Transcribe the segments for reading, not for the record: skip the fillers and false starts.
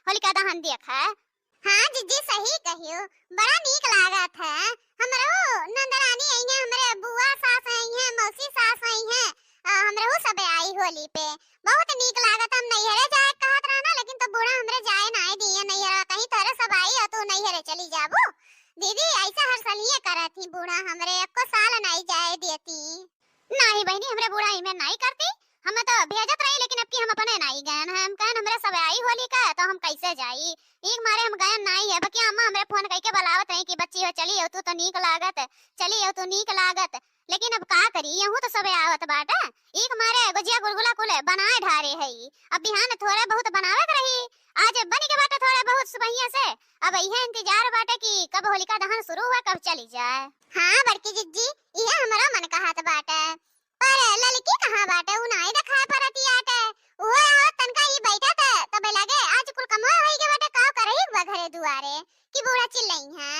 होलिका दहन देखा। हाँ जीजी सही कहियो, बड़ा नीक लागत है। हमरो नंदरानी आई है, हमरे बुआ सास आई है, मौसी सास आई है, हमरो सब आई होली पे। बहुत नीक लागत। हम नैहरे जाए कहत रहना, लेकिन तो बूढ़ा हमरे जाए ना दिए नैहरा। कहीं तोरे सब आई हो तो नैहरे चली जाबू। दीदी ऐसा हर साल ये करत थी बूढ़ा हमरे, एको साल नहीं जाए देती। नहीं बहनी हमरे बूढ़ा ही में नहीं करती, हम तो भेजत रही, लेकिन अब की हम अपने नहीं गए। हम कहन हमरे सब आई होली का तो हम कैसे जाई, एक मारे हम गए नहीं है। बकी अम्मा हमरे फोन करके बुलावत रही कि बच्ची हो चली हो तू तो नीक लागत, चली हो तू नीक लागत। लेकिन अब का करी, यहू तो सबे आवत बाटा। एक मारे गुजिया गुलगुला कुल बनाए ढारे है। अब बिहान थोड़े बहुत बनावे रही, आज बनी के बाटे थोड़े बहुत सुबहिया से। अब यह इंतजार बाटे कि कब होलिका दहन शुरू हुआ, कब चली जाए। हाँ बड़की जिज्जी यह हमारा मन कहत बाटे, पर ललकी कहां बाटे, उ नहीं दिखाए परती आटे। ओए आओ तनका ही बैठा था तबे लगे आज कुल कमवा होई के बाटे का करही बा घरे दुआरे कि बूढ़ा चिल्लई है।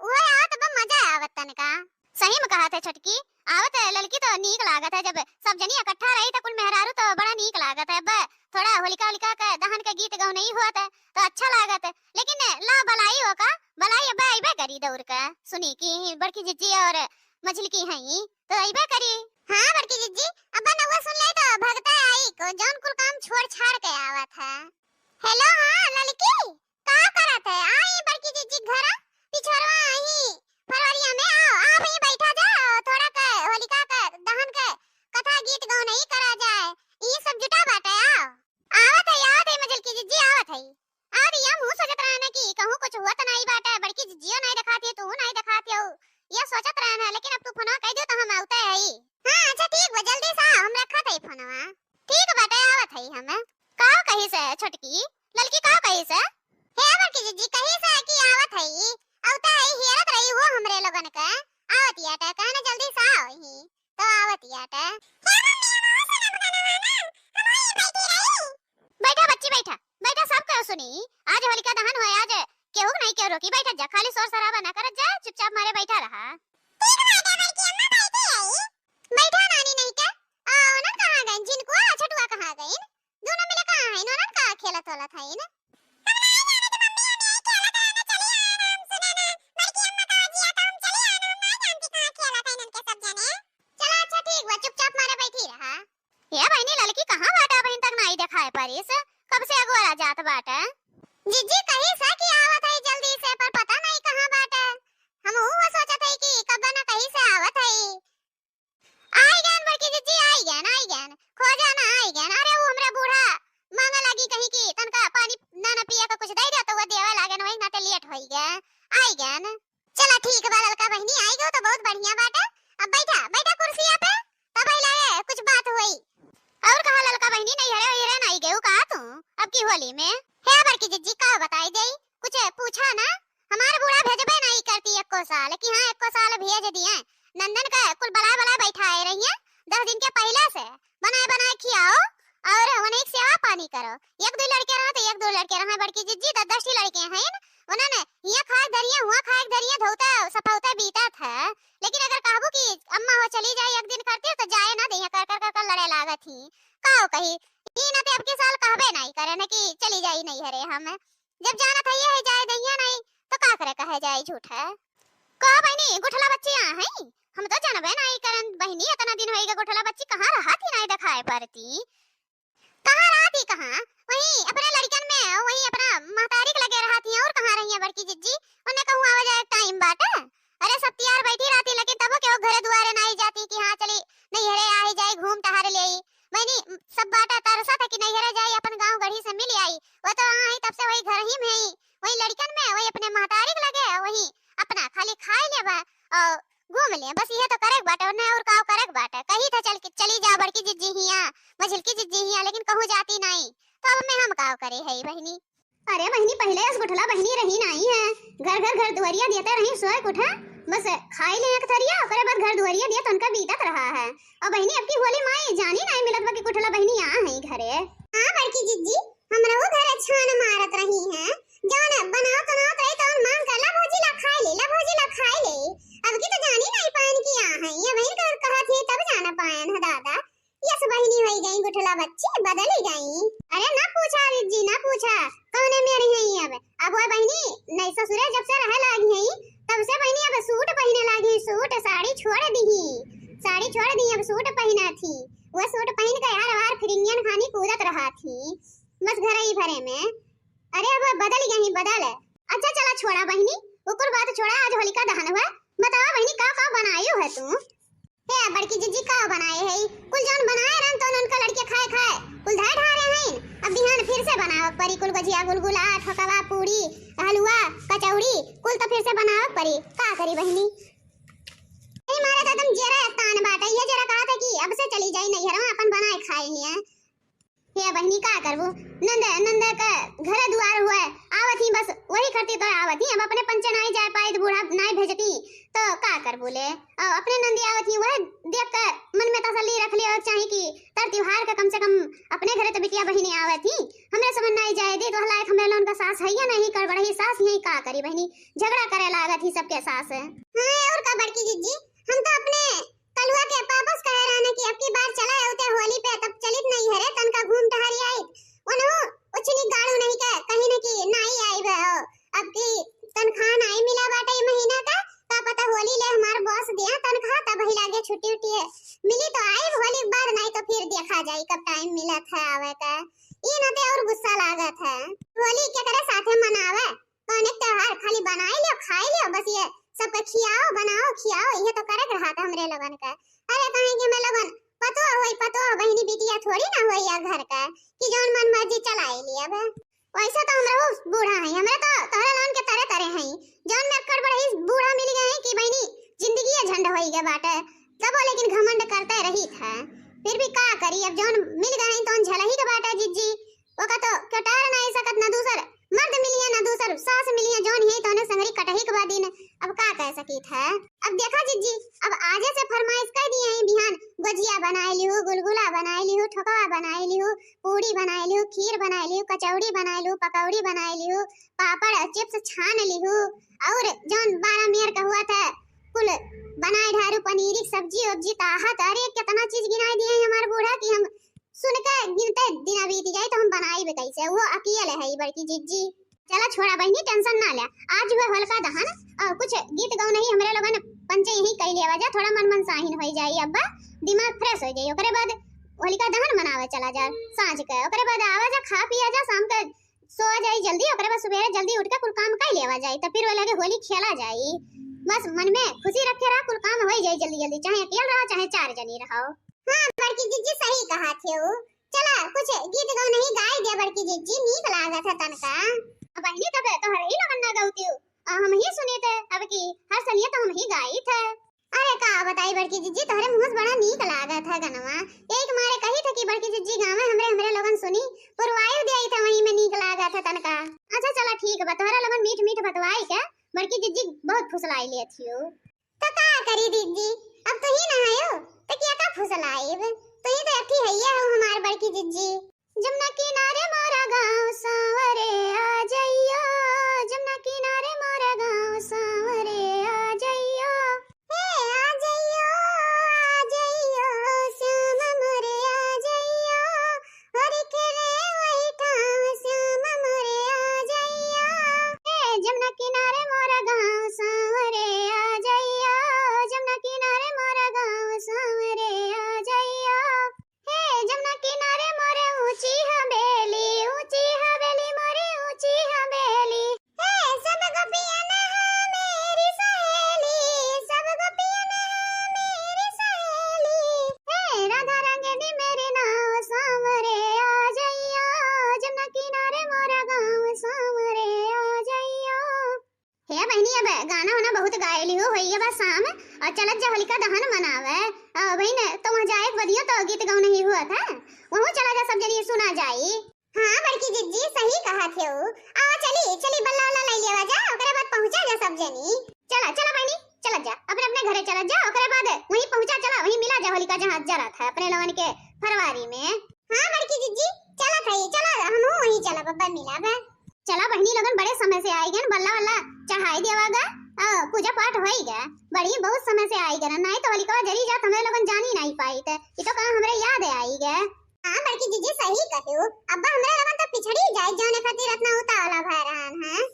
ओए आओ तब मजा आवत तनका। सही में कहा था छटकी, आवत ललकी तो नीक लागत है। जब सब जनी इकट्ठा रही तो कुल मेहरारू तो बड़ा नीक लागत है। थोड़ा होलिका होलिका का दहन का गीत गाओ नहीं हुआ था तो अच्छा लागत है। लेकिन ला बलाई हो का बलाई अब आइबे करी दौड़ का सुनी की बड़की जिज्जी और मछली की हई तो आइबे करी। हां बड़की जिज्जी अब नवा सुन ले तो भगता आई को जौन कुल काम छोड़ छाड़ के आवत है। हेलो हां ललकी का करत है, आई बड़की जिज्जी घर पिछरवा आई फरवरिया में आओ। आप ही बैठा जाओ, थोड़ा का होलिका का दहन का कथा गीत गाओ नहीं करा जाए, ये सब जुटा बाटे। आओ आवत है याद है मजल की जिज्जी आवत है। अब ये मुंह सोचत रहना कि कहूं कुछ हुआ तो नहीं बाटे, बड़की जिज्जियो नहीं दिखाती तू नहीं दिखाती हो, ये सोचत रहना। लेकिन अब तू फोन कह दे तो हम आवते है। हां अच्छा ठीक बा, जल्दी से हम रखत है फोनवा। ठीक बाटे आवत है हम। का कही से छोटकी ललकी का कही से हे बड़की जिज्जी कही से कि आवत है औता है हेरत रही वो हमरे लोगन का आवत याटा कहना जल्दी से आओ ही तो आवत याटा। बैठा बच्ची बैठा बैठा, सब कहो सुनी आज होलिका दहन होए, आज केहू नहीं केहू रोकी, बैठा जा खाली शोर शराबा ना करत जा, चुपचाप मारे बैठा रहा। ठीक बाटे बड़की अम्मा बैठी आई। बैठा नानी नहीं के ओनन कहां गइन, जिनको छटुआ कहां गइन, दोनों मिले कहां है, ओनन का खेलत होलत है ना। ये बहनी लड़की कहां बाटा बहन तक नहीं दिखाए परिस, कब से अगोरा जात बाटा। जिज्जी कही सा कि आवत है जल्दी से, पर पता नहीं कहां बाटा। हम वो सोचत है कि कब ना कहीं से आवत है। आई गन बड़की जिज्जी आई गन खोजा ना आई गन। अरे वो हमरा बूढ़ा मांगा लगी कहीं की तनका पानी ना ना पिया का कुछ दे दे तो वो देवा लागन, वही नाते लेट होई गया। आई गन चला ठीक बा लड़का बहनी आई गो तो बहुत बढ़िया बाटा। अब बैठा बैठा कुर्सिया पे तब लाए कुछ बात हुई। और कहा लड़का बहनी नहीं हरे हिरे नहीं गयो कहा तू अब की होली में। हे बड़की जिज्जी का बताई दे कुछ पूछा ना, हमारे बूढ़ा भेजबे नहीं करती एको साल कि हां एको साल भेज दिए। नंदन का कुल बला बला बैठाए रही है 10 दिन के पहले से, बनाए बनाए खियाओ और उन्हें सेवा पानी करो। एक दो लड़के रहा तो एक दो लड़के रहा बड़की जिज्जी 10 लड़के हैं उन्होंने ये खाए धरिया हुआ खाए धरिया धोता सफाउता बीता था। लेकिन अगर कहबो कि अम्मा हो चली जाए एक दिन करती तो जाए ना दे कर लड़े लागत थी काओ कही ई ना ते अब के साल कहबे नहीं करे ना कि चली जाई नहीं हरे। हम जब जाना था ये है जाए दैया नहीं तो का करे कहे जाए झूठा का बहनी गुठला बच्ची आ है। हम तो जानबे नहीं करन बहनी इतना दिन होएगा गुठला बच्ची कहां रहा थी नहीं दिखाए पड़ती, कहां रहा थी कहां वही अपने लड़कन में वही अपना महतारी के लगे रहा थी। और कहां रही है बड़की जिज्जी उन्हें कहूं आवे जाए टाइम बाटा। अरे सब तैयार बैठी रहती लेकिन तब क्यों घरे दुआरे नहीं जाती कि हां चली नहीं हरे आ जाए घूम टहर ले आई। मैंने सब बाटा तरसा था कि नहीं हरे जाए अपन गांव गढ़ी से मिल आई, वो तो वहां ही तब से वही घर ही में ही वही लड़कन में वही अपने महतारी के लगे वही अपना खाली खाए ले और घूम ले बस ये तो करक बाटा और काव करक बाटा। कही था चली जा बड़की जिज्जी हिया मझिलकी जिज्जी हिया लेकिन कहूं जाती नहीं तो अब मैं हम काव करे है बहनी। अरे बहनी पहले इस गुठला बहनी रही नहीं है, घर दुआरिया देते रही सोए कुठा बस खाई ले एक थरिया ओकरे बाद घर दुआरिया दिया तो उनका बीतत रहा है। और बहनी अब की होली माई जानी नहीं मिलत बा कि कुठला बहनी आ है घरे। हां बड़की जिज्जी हमरा वो घर छान मारत रही है जान बनाओ रही तो मांग कर ला भौजी ला खाई ले अब की तो जानी नहीं पान की आ है ये बहन का कहा थी तब जाना पायन है दादा। यस बहनी होई गई गुठला बच्ची बदल ही गई। अरे ना पूछा जिज्जी ना पूछा अब वो बहनी नहीं ससुरे जब से रहे लागी है तब से बहनी अब सूट पहने लागी, सूट साड़ी छोड़ दी, साड़ी छोड़ दी, अब सूट पहना थी। वो सूट पहन के यार वार फिरिंगियन खानी कूदत रहा थी बस घर ही भरे में। अरे अब बदल गई बदल। अच्छा चला छोड़ा बहनी, ऊपर बात छोड़ा, आज होलिका दहन हुआ, बताओ बहनी का बनायो है तू? हे बड़की जीजी का बनाए है? कुल जौन बनाए रहन तो उनका लड़के खाए खाए कुल धाय ढारे हैं। अब बिहान फिर से बनाओ परी, कुल गुजिया गुलगुला ठोकवा पूड़ी हलवा कचौड़ी कुल तो फिर से बनाओ परी। का करी बहनी? नहीं मारे तो तुम जरा तान बाटा, ये जरा कहा था कि अब से चली जाई नैहर में अपन बनाए खाए लिया। हे बहनी का करबू, नंद नंद का घर दुआर हुआ आवत ही बस वही करती तो आवत ही। अब अपने पंचे नहीं जा पाई तो बूढ़ा नहीं भेजती तो का कर बोले। अपने नंदी आवत ही वह देख कर मन में तसल्ली रख लिया चाहे कि तर त्योहार का कम से कम अपने घरे तो बिटिया बहनी आवत ही, हमरे समझ नहीं जाए दे तो लायक हमरे लोन का सास है या नहीं कर बड़ही सास यही का करी बहनी, झगड़ा करे लागत ही सबके सास है। हां और का बड़की जीजी, हम तो अपने कलुआ के वापस कह रहने की अब की बार चला होते होली पे तब चलित नहीं है रे तन का घूम टहरी आई ओनो उछनी गाड़ू नहीं के कहीं न की नहीं आई बे। अब की तनखा नहीं मिला बाटे महीना का पता होली ले हमार बॉस दिया तनखा तब ही लागे छुट्टी उट्टी है मिली तो आई होली बाद नहीं तो फिर देखा जाए कब टाइम मिला था आवे का। ये न ते और गुस्सा लागत है, होली के करे साथे मनावे कौन एक त्योहार खाली बनाई लियो खाई लियो बस, ये सबका खियाओ बनाओ खियाओ ये तो करे रहा था हमरे लगन का। अरे कहीं के मैं लगन पतवा बहनी बिटिया थोड़ी ना होई या घर का कि जौन मन मर्जी चलाई लिया बे। वैसे तो हमरा वो बूढ़ा है, हमरा तो तोहरा लोन के तरह तरह हैं जौन में अक्कड़ बड़ी बूढ़ा मिल गए हैं कि बहनी जिंदगी झंड होई गए बाटे तब लेकिन घमंड करते रही था। फिर भी का करी अब जौन मिल गए तो झलही के बाटे जिज्जी ओका तो कटार नहीं सकत ना दूसर मर्द मिलिए ना दूसर सास मिलिए जौन यही तो संगरी कटही के बाद दिन अब का कह सकी था। अब देखा जिज्जी अब आजे से फरमाइश कर दिए हैं बिहान गुजिया बनाए लिहू गुलगुला बनाए लिहू ठोकवा बनाए लिहू पूड़ी बनाए लिहू खीर बनाए लिहू कचौड़ी बनाए लिहू पकौड़ी बनाए लिहू पापड़ चिप्स छान लिहू और जौन 12 मेयर का हुआ था कुल बनाए ढारू पनीर की सब्जी उब्जी ताहत अरे कितना चीज गिनाई दिए हमारे बूढ़ा कि हम सुन के गिनते दिन बीत जाए तो हम बनाई भी कैसे, वो अकेले है बड़की जिज्जी। चला छोड़ा बहनी टेंशन ना ले, आज हुए होलिका दहन और कुछ गीत गाओ नहीं हमरे लोगन पंचे यही कह लिया वजह थोड़ा मन साहिन हो जाई अब्बा दिमाग फ्रेश हो जाई। ओकरे बाद होलिका दहन मनावे चला जा सांझ के, ओकरे बाद आवा जा खा पिया जा शाम के सो जाई जल्दी, ओकरे बाद सुबह जल्दी उठ के कुल काम कर लेवा जाई तो फिर वो लगे होली खेला जाई। बस मन में खुशी रखे रहा कुल काम हो जाई जल्दी जल्दी, चाहे अकेले रहो चाहे 4 जनी रहो। हां बड़की जिज्जी सही कहा थे वो, चला कुछ गीत गाओ नहीं गाई दे बड़की जिज्जी नीक लागत है तनका। अब बहनी तब तो हर ही लगन ना गाउती हम ही सुने थे अब की हर सलिए तो हम ही गाई थे। अरे का बताई बड़की जिज्जी तोहरे मुंह से बड़ा नीक लागत है गनवा, एक मारे कही थे कि बड़की जिज्जी गावे हमरे लोगन सुनी पुरवायु देई थे वही में नीक लागत है तनका। अच्छा चला ठीक बा तोहरा लोगन मीठ मीठ बतवाई के बड़की जिज्जी बहुत फुसलाई ले थियो तो का करी दीदी अब तो ही ना आयो तो क्या का फुसलाईब तो ये तो अठी हैया हो हमार बड़की जिज्जी। जमुना किनारे मोरा गांव सांवरे आ जाइयो, जमुना किनारे मोरा गांव सांवरे आ जाइयो, हे आ जाइयो श्याम मोरे आ जाइयो, हरि के रे वही ठाव श्याम मोरे आ जाइयो, हे जमुना किनारे मोरा गांव सांवरे आ जाइयो, जमुना किनारे मोरा गांव सांवरे आ जाइयो, हे जमुना किनारे मोरे ऊंची हवेली मोरे ऊंची हवेली, हे सब गोपियन मेरी सहेली, सब गोपियन मेरी सहेली, हे राधा रंगनी मेरे नाव सांवरे आ जाइयो, जमुना किनारे मोरा गांव सांवरे आ जाइयो। हे बहनी अब गाना होना बहुत गायली हो भैया बस शाम और चलत जा होलिका दहन मनावे बहन तो वहां जाए बदियो तो गीत गाओ नहीं हुआ था वहां चला जा सब जनी सुना जाई। हां बड़की जिज्जी सही कहा थे वो, आ चली बल्ला वाला ले लेवा जा ओकरे बाद पहुंचा जा सब जनी। चला बहनी चला जा अपने घरे चला जा ओकरे बाद वहीं पहुंचा चला वहीं मिला जा होलिका जहां जरा था अपने लोगन के फरवरी में। हां बड़की जिज्जी चला थई चला हम वहीं चला बब्बा मिला बे। चला बहनी लोगन बड़े समय से आई गन बल्ला वाला चढ़ाई देवागा पूजा पाठ होई गया बड़ी बहुत समय से आई गन नहीं तो होलिका जरी जा हमरे लोगन जानी नहीं पाई थे ये तो कहां हमरे याद आई गए। हां बड़की जिज्जी सही कहते हो अब्बा हमरे लोगन तो पिछड़ी जाए जाने खातिर इतना उतावला भय रहन है।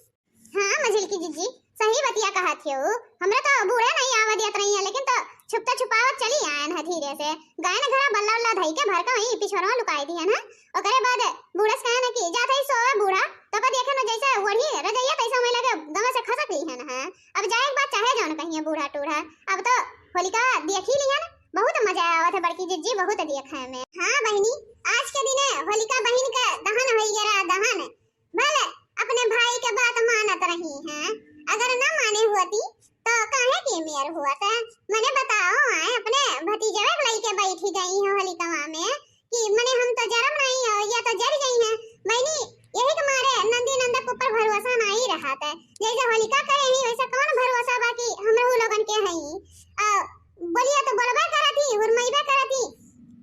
केहू, हमरा तो बूढ़े नहीं आवा दियत रही है, लेकिन तो छुपता छुपावत चली आयन है धीरे से। गए न घरा बल्ला उल्ला धई के भर का वहीं पिछड़वा लुकाई दी है ना। ओकरे बाद बूढ़ा से कहे ना कि जा थई सोए बूढ़ा, तो का देखे न जैसे वही रजैया तैसा मैं लगे दम से खसक ली है ना। अब जाए एक बात चाहे जौन कहिए बूढ़ा टूढ़ा, अब तो होलिका देखी ली है ना, बहुत मजा आवत है बड़की जिज्जी, बहुत देखे में। हां बहनी, आज के दिन होलिका बहन का दहन होई गया दहन। भले अपने भाई के बात मानत रही हैं, अगर ना माने होती तो काहे के मेर हुआ था। मने बताओ आए अपने भतीजे के लेके बैठी गई है होलिकावा में कि मने हम तो जरम नहीं हो या तो जर गई है बहनी। यही के मारे नंदी नंदक ऊपर भरोसा नहीं रहा था। जैसे होलिका करे ही वैसे कौन भरोसा बाकी हमरे लोगन के हई। बोलिए तो बोलबे करती हुरमईबे करती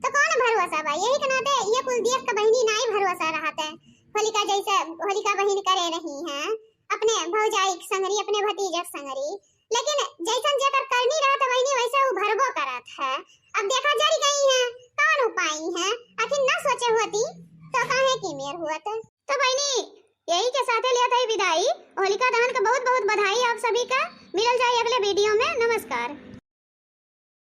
तो कौन भरोसा बा। यही के नाते ये कुल देख के बहनी नहीं भरोसा रहता है। होलिका जैसे होलिका बहन करे रही हैं अपने भौजाई संगरी अपने भतीजे संगरी, लेकिन जैसन जेकर करनी रहत बहनी वैसे वो भरबो करत है। अब देखा जरी गई है कौन उपाय है, आखिर ना सोचे होती तो काहे की मेर हुआ। तो बहनी यही के साथ लिया था विदाई। होलिका दहन का बहुत बहुत बधाई आप सभी का। मिलल जाए अगले वीडियो में। नमस्कार।